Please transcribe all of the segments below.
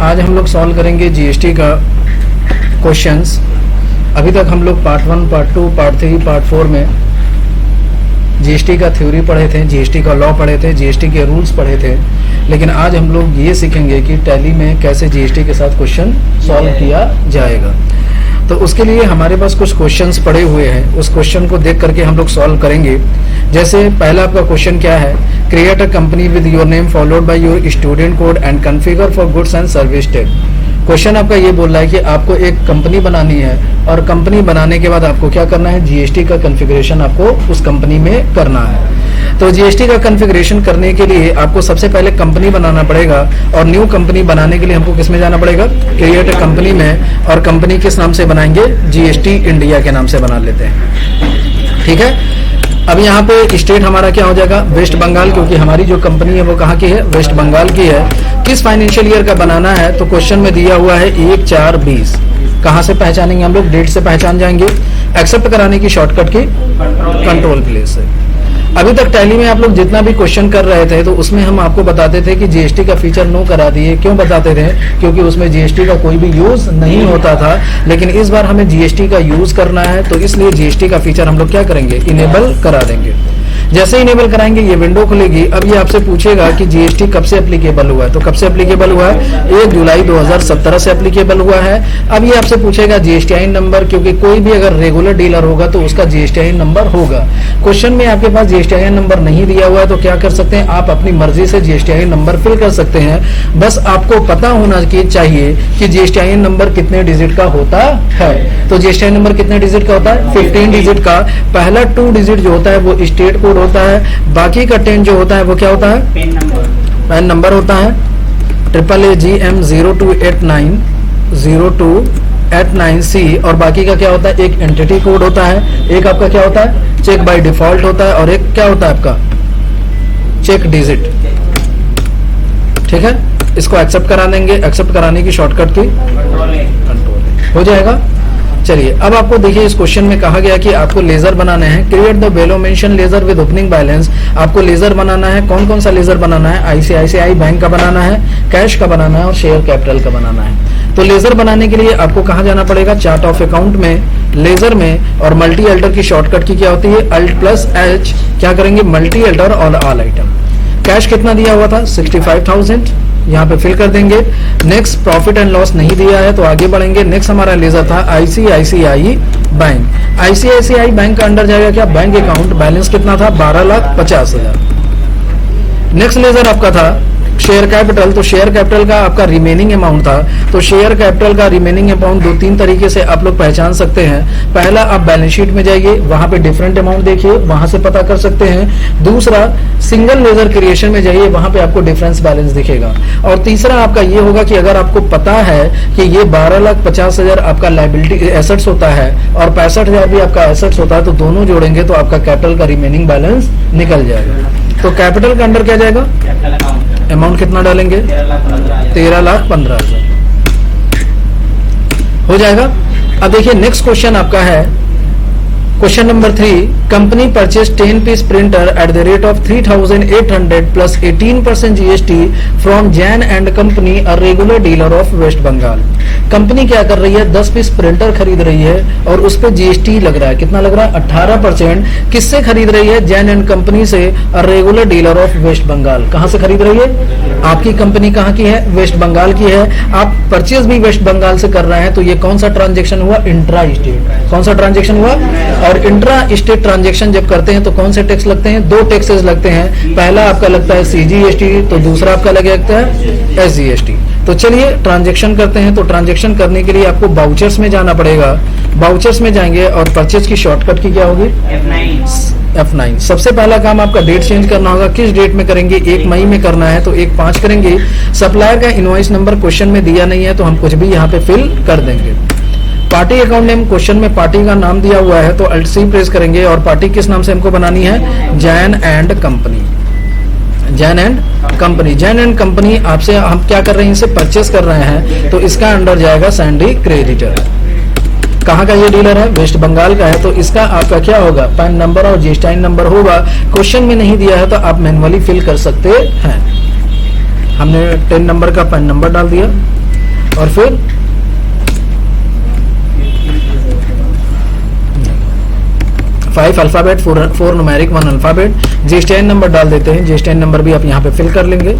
आज हम लोग सॉल्व करेंगे जीएसटी का क्वेश्चंस। अभी तक हम लोग पार्ट 1, पार्ट 2, पार्ट 3, पार्ट 4 में जीएसटी का थ्योरी पढ़े थे, जीएसटी का लॉ पढ़े थे, जीएसटी के रूल्स पढ़े थे। लेकिन आज हम लोग ये सीखेंगे कि टैली में कैसे जीएसटी के साथ क्वेश्चन सॉल्व किया जाएगा। तो उसके लिए हमारे पास कुछ क्वेश्चंस पड़े हुए हैं, उस क्वेश्चन को देख करके हम लोग सॉल्व करेंगे। जैसे पहला आपका क्वेश्चन क्या है, create a company with your name followed by your student code and configure for goods and service tag. Question आपका ये बोल रहा है कि आपको एक कंपनी बनानी है और कंपनी बनाने के बाद आपको क्या करना है, जीएसटी का कॉन्फ़िगरेशन आपको उस कंपनी में करना है। तो जीएसटी का कॉन्फ़िगरेशन करने के लिए आपको सबसे पहले कंपनी बनाना पड़ेगा और न्यू कंपनी बनाने के लिए हमको किस में जाना पड़ेगा, क्रिएट अ कंपनी में। और कंपनी किस नाम से बनाएंगे, जीएसटी इंडिया के नाम से बना लेते हैं। ठीक है, अब यहाँ पे स्टेट हमारा क्या हो जाएगा, वेस्ट बंगाल, क्योंकि हमारी जो कंपनी है वो कहाँ की है, वेस्ट बंगाल की है। किस फाइनेंशियल ईयर का बनाना है, तो क्वेश्चन में दिया हुआ है 1/4/20। कहाँ से पहचानेंगे हम लोग, डेट से पहचान जाएंगे। एक्सेप्ट कराने की शॉर्टकट की कंट्रोल प्लेस से। अभी तक टैली में आप लोग जितना भी क्वेश्चन कर रहे थे तो उसमें हम आपको बताते थे कि जीएसटी का फीचर नो करा दिए। क्यों बताते थे, क्योंकि उसमें जीएसटी का कोई भी यूज नहीं होता था। लेकिन इस बार हमें जीएसटी का यूज करना है, तो इसलिए जीएसटी का फीचर हम लोग क्या करेंगे, इनेबल करा देंगे। जैसे इनेबल कराएंगे ये विंडो खुलेगी। अब ये आपसे पूछेगा कि जीएसटी कब से एप्लीकेबल हुआ है, तो कब से एप्लीकेबल हुआ है, 1 जुलाई 2017 से एप्लीकेबल हुआ है। अब ये आपसे पूछेगा जीएसटीआईएन नंबर, क्योंकि कोई भी अगर रेगुलर डीलर होगा तो उसका जीएसटीआईएन नंबर होगा। क्वेश्चन में आपके पास जीएसटीआईएन नंबर नहीं दिया हुआ है तो क्या कर सकते हैं, आप अपनी मर्जी से जीएसटीआईएन नंबर फिल कर सकते हैं। बस आपको पता होना चाहिए कि जीएसटीआईएन नंबर कितने डिजिट का होता है। तो जीएसटीआईएन नंबर कितने डिजिट का होता है, 15 डिजिट का। पहला 2 डिजिट जो होता है वो स्टेट कोड होता है, बाकी का 10 जो होता है वो क्या होता है, पैन नंबर होता है। AAAGM 0289 और बाकी का क्या होता है, एक एंटिटी कोड होता है, एक आपका क्या होता है, चेक बाय डिफॉल्ट होता है, और एक क्या होता है आपका चेक डिजिट। ठीक है, इसको एक्सेप्ट करा देंगे। एक्सेप्ट कराने की शॉर्टकट की कंट्रोल हो जाएगा। चलिए, अब आपको देखिए इस क्वेश्चन में कहा गया कि आपको लेजर बनाने हैं। Create the below mention ledger with opening balance. आपको लेजर बनाना है। कौन कौन सा लेजर बनाना है, आईसीआईसीआई बैंक का बनाना है, कैश का बनाना है और शेयर कैपिटल का बनाना है। तो लेजर बनाने के लिए आपको कहाँ जाना पड़ेगा, चार्ट ऑफ अकाउंट में, लेजर में। और मल्टी एल्टर की शॉर्टकट की क्या होती है, Alt+H। क्या करेंगे, मल्टी एल्टर और ऑल आइटम। कैश कितना दिया हुआ था, 65,000, यहाँ पे फिल कर देंगे। नेक्स्ट प्रॉफिट एंड लॉस नहीं दिया है तो आगे बढ़ेंगे। नेक्स्ट हमारा लेजर था आईसीआईसीआई बैंक। आईसीआईसीआई बैंक का अंडर जाएगा क्या, बैंक अकाउंट। बैलेंस कितना था, 12,50,000। नेक्स्ट लेजर आपका था शेयर कैपिटल। तो शेयर कैपिटल का आपका रिमेनिंग अमाउंट था। तो शेयर कैपिटल का रिमेनिंग अमाउंट 2-3 तरीके से आप लोग पहचान सकते हैं। पहला, आप बैलेंस शीट में जाइए, वहां पे डिफरेंट अमाउंट देखिए, वहां से पता कर सकते हैं। दूसरा, सिंगल लेजर क्रिएशन में जाइए, वहां पे आपको डिफरेंस बैलेंस दिखेगा। और तीसरा आपका ये होगा कि अगर आपको पता है कि ये 12,50,000 आपका लायबिलिटी एसेट्स होता है और 65,000 भी आपका एसेट्स होता है, तो दोनों जोड़ेंगे तो आपका कैपिटल का रिमेनिंग बैलेंस निकल जाएगा। तो कैपिटल का अंडर क्या जाएगा, अमाउंट कितना डालेंगे, 13,15,000 हो जाएगा। अब देखिए नेक्स्ट क्वेश्चन आपका है question number 3। Company purchase 10 piece printer at the rate of 3,800 plus 18% GST from Jain and company a regular dealer of West Bengal. Company क्या कर रही है, 10 पीस प्रिंटर खरीद रही है और उस पर जीएसटी लग रहा है। कितना लग रहा है, 18%। किससे खरीद रही है, जैन एंड कंपनी से, a regular dealer of West Bengal. कहां से खरीद रही है, आपकी कंपनी कहां की है, वेस्ट बंगाल की है। आप परचेज भी वेस्ट बंगाल से कर रहे हैं। तो ये कौन सा ट्रांजेक्शन हुआ, इंट्रा स्टेट। कौन सा ट्रांजेक्शन हुआ, और इंट्रा स्टेट ट्रांजेक्शन जब करते हैं तो कौन से टैक्स लगते हैं, 2 टैक्सेस लगते हैं। पहला आपका लगता है सीजीएसटी, तो दूसरा आपका लगता है एसजीएसटी। तो चलिए ट्रांजेक्शन करते हैं। तो ट्रांजेक्शन करने के लिए आपको बाउचर्स में जाना पड़ेगा। बाउचर्स में जाएंगे और परचेज की शॉर्टकट की क्या होगी, F9। सबसे पहला काम आपका डेट चेंज करना होगा। किस डेट में करेंगे, 1 मई में करना है तो 1/5 करेंगे। सप्लायर का इनवॉइस नंबर क्वेश्चन में दिया नहीं है तो हम कुछ भी यहाँ पे फिल कर देंगे। पार्टी अकाउंट नेम, क्वेश्चन में पार्टी का नाम दिया हुआ है तो Alt+C प्रेस करेंगे। और पार्टी किस नाम से हमको बनानी है, Jain and company. Jain and company, Jain and company आपसे हम क्या कर रहे हैं, इसे परचेस कर रहे हैं तो इसका अंडर जाएगा सैंडी क्रेडिटर। कहाँ का ये डीलर है, वेस्ट बंगाल का है। तो इसका आपका क्या होगा, पैन नंबर और जीएसटीआईएन नंबर होगा। क्वेश्चन में नहीं दिया है तो आप मैनुअली फिल कर सकते हैं। हमने 10 नंबर का पैन नंबर डाल दिया, और फिर 5 alphabet, 4 numeric, 1 alphabet. GSTIN number डाल देते हैं। जीएसटीआईएन नंबर भी आप यहाँ पे फिल कर लेंगे।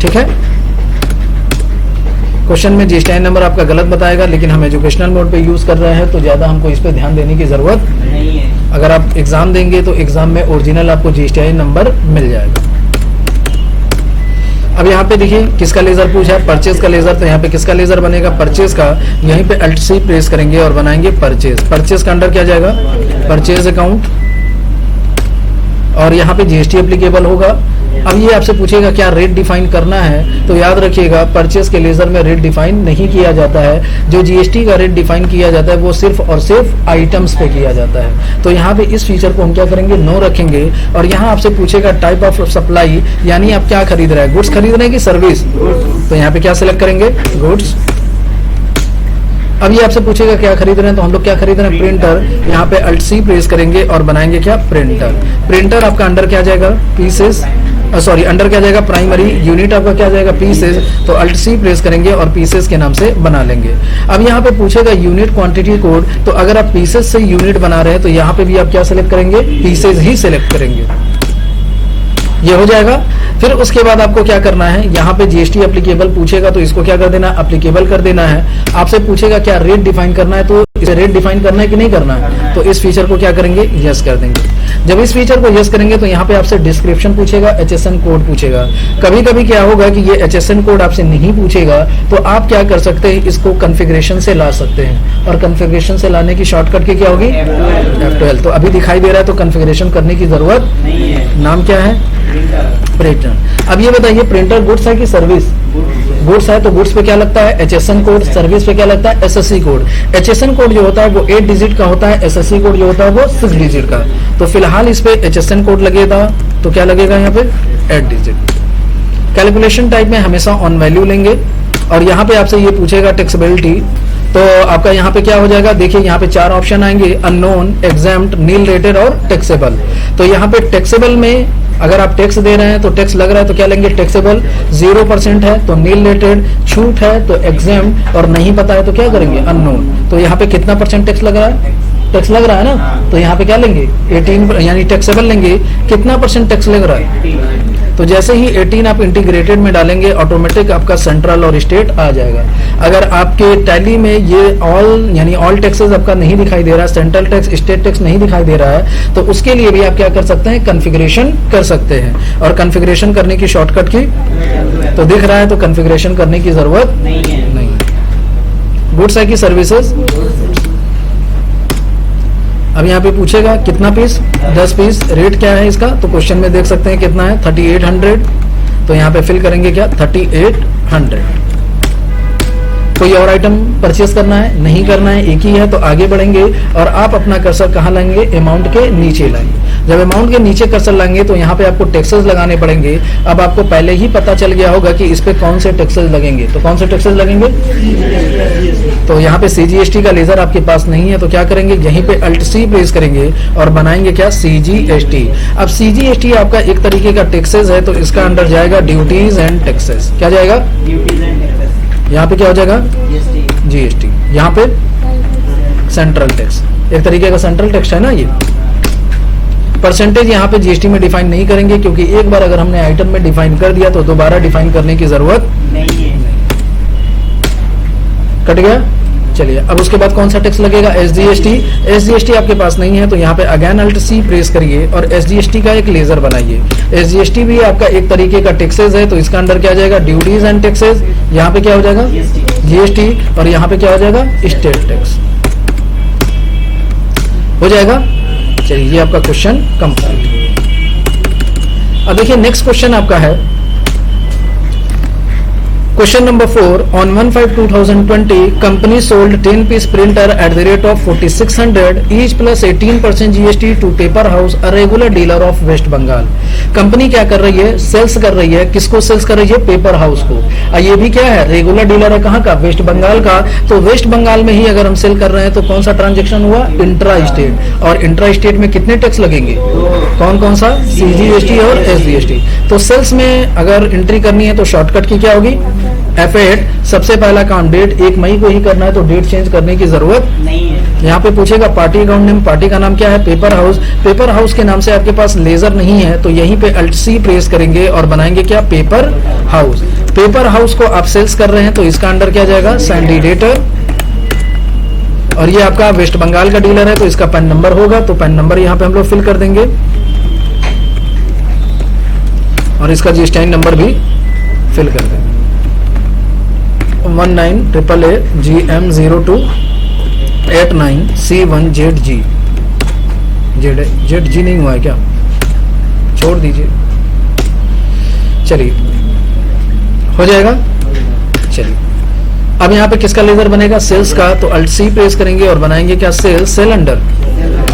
ठीक है, क्वेश्चन में जीएसटीआईएन नंबर आपका गलत बताएगा, लेकिन हम एजुकेशनल मोड पे यूज कर रहे हैं तो ज्यादा हमको इस पे ध्यान देने की जरूरत नहीं है। अगर आप एग्जाम देंगे तो एग्जाम में ओरिजिनल आपको जीएसटीआईएन नंबर मिल जाएगा। अब यहाँ पे देखिए किसका लेजर पूछा है, परचेज का लेजर। तो यहाँ पे किसका लेजर बनेगा, परचेज का। यहीं पे अल्ट सी प्रेस करेंगे और बनाएंगे परचेज। परचेज का अंडर क्या जाएगा, परचेज अकाउंट, और यहाँ पे जीएसटी एप्लीकेबल होगा। अब ये आपसे पूछेगा क्या रेट डिफाइन करना है, तो याद रखिएगा परचेज के लेजर में रेट डिफाइन नहीं किया जाता है। जो जीएसटी का रेट डिफाइन किया जाता है वो सिर्फ और सिर्फ आइटम्स पे किया जाता है। तो यहाँ पे इस फीचर को हम क्या करेंगे, नो रखेंगे। और यहाँ आपसे पूछेगा टाइप ऑफ सप्लाई, यानी आप क्या खरीद रहे हैं, गुड्स खरीद रहे हैं कि सर्विस। तो यहाँ पे क्या सिलेक्ट करेंगे, गुड्स। अब ये आपसे पूछेगा क्या खरीद रहे हैं, तो हम लोग क्या खरीद रहे हैं, प्रिंटर। यहाँ पे अल्ट सी प्रेस करेंगे और बनाएंगे क्या, प्रिंटर। प्रिंटर आपका अंडर क्या जाएगा, पीसेस, सॉरी अंडर क्या जाएगा, प्राइमरी। यूनिट आपका क्या जाएगा, पीसेस। तो अल्ट सी प्रेस करेंगे और पीसेस के नाम से बना लेंगे। अब यहाँ पे पूछेगा यूनिट क्वांटिटी कोड, तो अगर आप पीसेस से यूनिट बना रहे हैं तो यहाँ पे भी आप क्या सिलेक्ट करेंगे, पीसेस ही सिलेक्ट करेंगे। ये हो जाएगा। फिर उसके बाद आपको क्या करना है, यहाँ पे जीएसटी एप्लीकेबल पूछेगा तो इसको क्या कर देना, एप्लीकेबल कर देना है। आपसे पूछेगा क्या रेट डिफाइन करना है, तो इसे रेट डिफाइन करना है कि नहीं करना है, तो इस फीचर को क्या करेंगे, यस कर देंगे। जब इस फीचर को यस करेंगे तो यहाँ पे आपसे डिस्क्रिप्शन पूछेगा, एचएसएन कोड पूछेगा। कभी कभी क्या होगा कि ये एचएसएन कोड आपसे नहीं पूछेगा, तो आप क्या कर सकते हैं, इसको कॉन्फ़िगरेशन से ला सकते हैं। और कॉन्फ़िगरेशन से लाने की शॉर्टकट की क्या होगी, F12। तो अभी दिखाई दे रहा है तो कॉन्फ़िगरेशन करने की जरूरत नहीं है। नाम क्या है, प्रिंटर। अब ये बताइए प्रिंटर गुड्स है कि सर्विस, गुड्स है तो गुड्स पे क्या लगता है, एचएसएन कोड। सर्विस पे क्या लगता है, एसएससी कोड। एचएसएन कोड जो होता है वो 8 डिजिट का होता है, एसएससी कोड जो होता है वो 6 डिजिट का। तो फिलहाल इस पे एचएसएन कोड लगेगा, तो क्या लगेगा यहाँ पे 8 डिजिट। कैलकुलेशन टाइप में हमेशा ऑन वैल्यू लेंगे। और यहाँ पे आपसे ये पूछेगा टैक्सेबिलिटी, तो आपका यहाँ पे क्या हो जाएगा, देखिए यहाँ पे 4 ऑप्शन आएंगे, अननोन, एग्जाम्प्ट, नील रेटेड और टैक्सेबल। तो यहाँ पे टैक्सेबल में अगर आप टैक्स दे रहे हैं तो टैक्स लग रहा है तो क्या लेंगे, टैक्सेबल। 0% है तो नील रेटेड, छूट है तो एग्जाम्प्ट, और नहीं पता है तो क्या करेंगे, अननोन। तो यहाँ पे कितना % टैक्स लग रहा है, टैक्स लग रहा है ना, तो यहाँ पे क्या लेंगे 18, यानी टैक्सेबल लेंगे। कितना % टैक्स लग रहा है, तो जैसे ही 18 आप इंटीग्रेटेड में डालेंगे ऑटोमेटिक आपका सेंट्रल और स्टेट आ जाएगा। अगर आपके टैली में ये ऑल यानी ऑल टैक्सेस आपका नहीं दिखाई दे रहा है, सेंट्रल टैक्स, स्टेट टैक्स नहीं दिखाई दे रहा है, तो उसके लिए भी आप क्या कर सकते हैं, कॉन्फ़िगरेशन कर सकते हैं। और कॉन्फ़िगरेशन करने की शॉर्टकट की तो दिख रहा है, तो कॉन्फ़िगरेशन करने की जरूरत नहीं है। गुड्स है कि सर्विसेज। अब यहाँ पे पूछेगा कितना पीस, 10 पीस। रेट क्या है इसका, तो क्वेश्चन में देख सकते हैं कितना है, 3800। तो यहाँ पे फिल करेंगे क्या, 3800। कोई और आइटम परचेस करना है, नहीं करना है, एक ही है, तो आगे बढ़ेंगे और आप अपना कर्सर कहाँ लाएंगे, अमाउंट के नीचे लाएंगे। जब अमाउंट के नीचे कर्सर लाएंगे तो यहाँ पे आपको टैक्सेस लगाने पड़ेंगे। अब आपको पहले ही पता चल गया होगा कि इस पे कौन से टैक्सेस लगेंगे, तो कौन से टैक्सेस लगेंगे, तो यहाँ पे सीजीएसटी का लेजर आपके पास नहीं है, तो क्या करेंगे, यहीं पे अल्ट सी प्रेस करेंगे और बनाएंगे क्या, सीजीएसटी। अब सीजीएसटी आपका एक तरीके का टैक्सेस है, तो इसका अंडर जाएगा ड्यूटीज एंड टैक्सेस। क्या जाएगा, ड्यूटीज एंड टैक्सेस। यहाँ पे क्या हो जाएगा, जीएसटी। यहाँ पे सेंट्रल टैक्स, एक तरीके का सेंट्रल टैक्स है ना। ये परसेंटेज यहाँ पे जीएसटी में डिफाइन नहीं करेंगे, क्योंकि एक बार अगर हमने आइटम में डिफाइन कर दिया तो दोबारा डिफाइन करने की जरूरत नहीं है। कट गया। चलिए अब उसके बाद कौन सा टैक्स लगेगा, एसजीएसटी। एसजीएसटी आपके पास नहीं है, तो यहाँ पे अगेन अल्ट सी प्रेस करिए और एसजीएसटी का एक लेजर बनाइए। एसजीएसटी भी आपका एक तरीके का टैक्सेस है, तो इसका अंडर क्या जाएगा, ड्यूटीज एंड टैक्सेस। यहाँ पे क्या हो जाएगा, जीएसटी, और यहाँ पे क्या हो जाएगा, स्टेट टैक्स हो जाएगा। चलिए ये आपका क्वेश्चन कंप्लीट। अब देखिए नेक्स्ट क्वेश्चन आपका है Question number 4. On 1/5/2020, company sold 10-piece printer at the rate of 4600 each plus 18% GST to Paper House, a regular dealer of West Bengal. Company क्या कर रही है? सेल्स कर रही है. किसको सेल्स कर रही है? पेपर हाउस को. ये भी क्या है? रेगुलर डीलर है. कहाँ का? वेस्ट बंगाल का. तो वेस्ट बंगाल में ही अगर हम सेल कर रहे हैं तो कौन सा ट्रांजेक्शन हुआ? Intra state. और इंट्रा स्टेट में कितने टैक्स लगेंगे? कौन कौन सा? CGST और SGST. तो सेल्स में अगर एंट्री करनी है तो शॉर्टकट की क्या होगी? F8. सबसे पहला काम डेट 1 मई को ही करना है तो डेट चेंज करने की जरूरत नहीं है. यहाँ पे पूछेगा पार्टी अकाउंट नेम. पार्टी का नाम क्या है? Paper house. पेपर हाउस के नाम से आपके पास लेजर नहीं है तो यहीं पे Alt C प्रेस करेंगे और बनाएंगे क्या? Paper house. पेपर हाउस को आप सेल्स कर रहे हैं तो इसका अंडर क्या जाएगा? Sandy debtor. और ये आपका वेस्ट बंगाल का डीलर है तो इसका पैन नंबर होगा तो पैन नंबर यहाँ पे हम लोग फिल कर देंगे और इसका GST नंबर भी फिल कर देंगे. 19AAA GM0289C1ZG. ZG नहीं हुआ है क्या? छोड़ दीजिए. चलिए हो जाएगा. चलिए अब यहाँ पे किसका लेजर बनेगा? सेल्स का. तो Alt C प्रेस करेंगे और बनाएंगे क्या? Sales. Sale under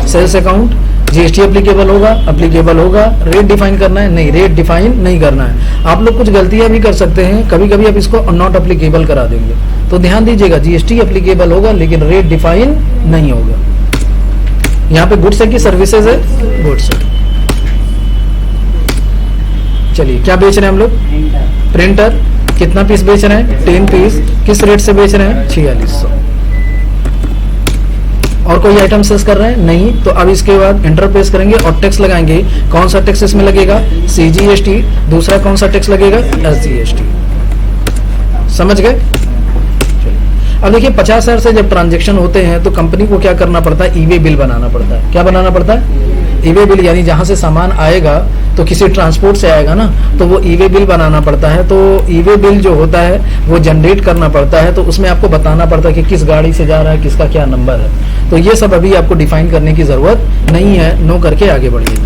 sales account. GST applicable होगा? एप्लीकेबल होगा. रेट डिफाइन करना है? नहीं, रेट डिफाइन नहीं करना है. आप लोग कुछ गलतियां भी कर सकते हैं. कभी कभी आप इसको नॉट एप्लीकेबल करा देंगे तो ध्यान दीजिएगा. GST एप्लीकेबल होगा लेकिन रेट डिफाइन नहीं होगा. यहाँ पे गुड्स है कि सर्विसेज है? गुड्स है. चलिए क्या बेच रहे हैं हम लोग? प्रिंटर. कितना पीस बेच रहे हैं? 10 पीस. किस रेट से बेच रहे हैं? 4600. और कोई आइटम सेल्स कर रहे हैं? नहीं. तो अब इसके बाद एंटर प्रेस करेंगे और टैक्स लगाएंगे. कौन सा टैक्स इसमें लगेगा? CGST. दूसरा कौन सा टैक्स लगेगा? SGST. समझ गए? अब देखिए 50,000 से जब ट्रांजेक्शन होते हैं तो कंपनी को क्या करना पड़ता है? ई-वे बिल बनाना पड़ता है. क्या बनाना पड़ता है? E-way bill. यानी जहां से सामान आएगा तो किसी ट्रांसपोर्ट से आएगा ना तो वो ई-वे बिल बनाना पड़ता है. तो ई-वे बिल जो होता है वो जनरेट करना पड़ता है. तो उसमें आपको बताना पड़ता है कि किस गाड़ी से जा रहा है, किसका क्या नंबर है. तो ये सब अभी आपको डिफाइन करने की जरूरत नहीं है. नो करके आगे बढ़िए.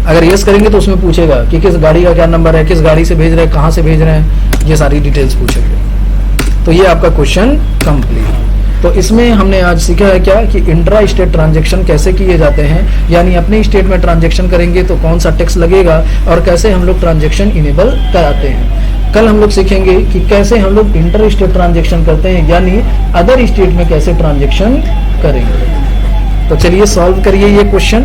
अगर यस करेंगे तो उसमें पूछेगा कि किस गाड़ी का क्या नंबर है, किस गाड़ी से भेज रहे हैं, कहाँ से भेज रहे हैं, ये सारी डिटेल्स पूछेंगे. तो ये आपका क्वेश्चन कंप्लीट. तो इसमें हमने आज सीखा है क्या कि इंट्रा स्टेट ट्रांजैक्शन कैसे किए जाते हैं. यानी अपने स्टेट में ट्रांजैक्शन करेंगे तो कौन सा टैक्स लगेगा और कैसे हम लोग ट्रांजैक्शन इनेबल कराते हैं. कल हम लोग सीखेंगे कि कैसे हम लोग इंटर स्टेट ट्रांजैक्शन करते हैं यानी अदर स्टेट में कैसे ट्रांजैक्शन करेंगे. तो चलिए सॉल्व करिए ये क्वेश्चन.